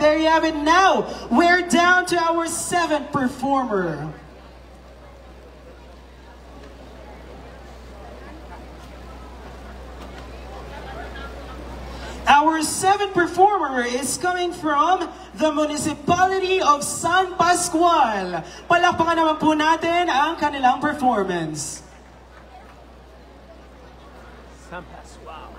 there you have it now. We're down to our 7th performer. Our 7th performer is coming from the municipality of San Pascual. Palakpakan naman po natin ang kanilang performance. San Pascual.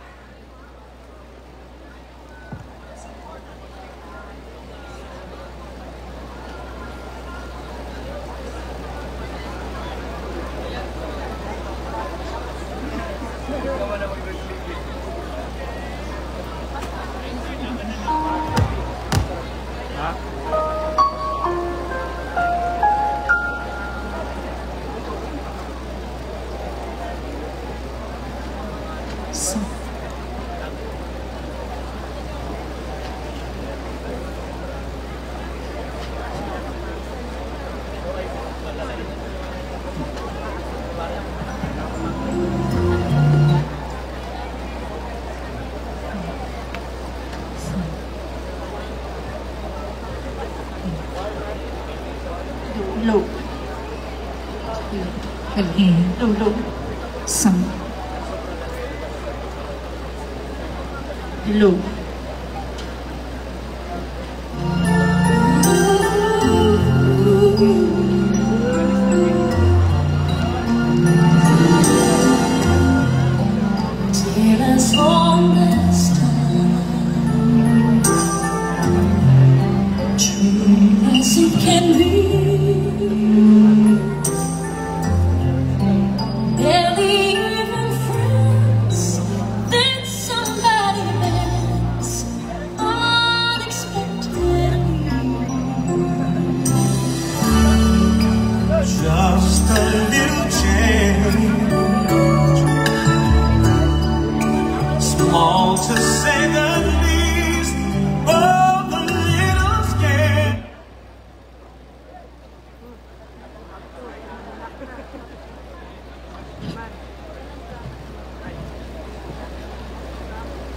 Low. Low, low. Some. Low. Till as long as time, true as it can be. Just a little change, small to say the least, but a little scared.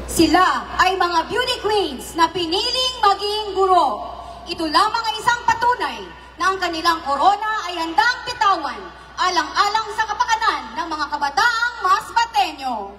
Sila ay mga beauty queens na piniling maging guro. Ito lamang ay isang patunay na ang kanilang korona ay handang bitawan alang-alang sa kapakanan ng mga kabataang Masbateño.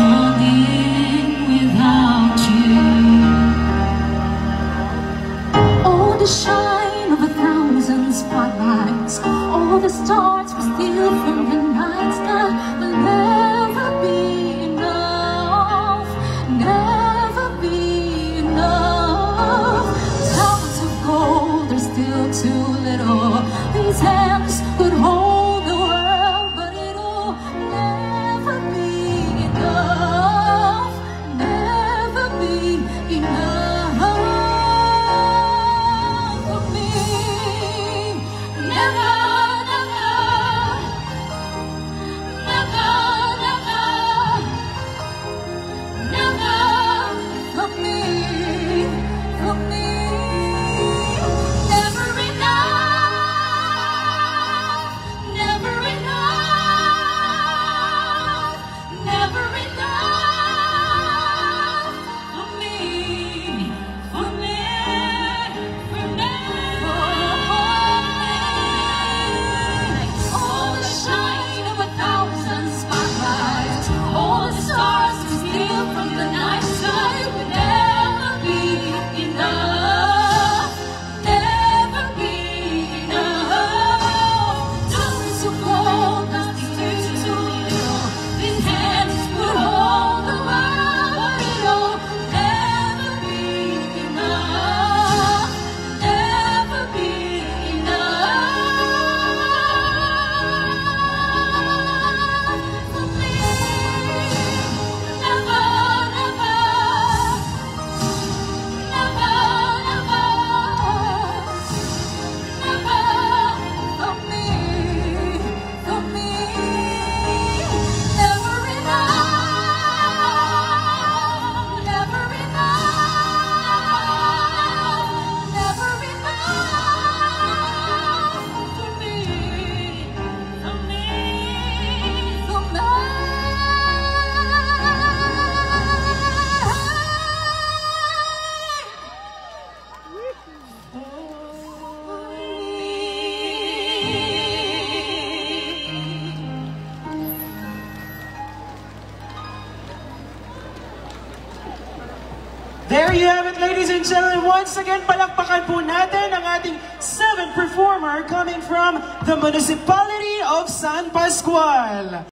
All the There you have it, ladies and gentlemen. Once again, palakpakan po natin ang ating 7th performer coming from the Municipality of San Pascual.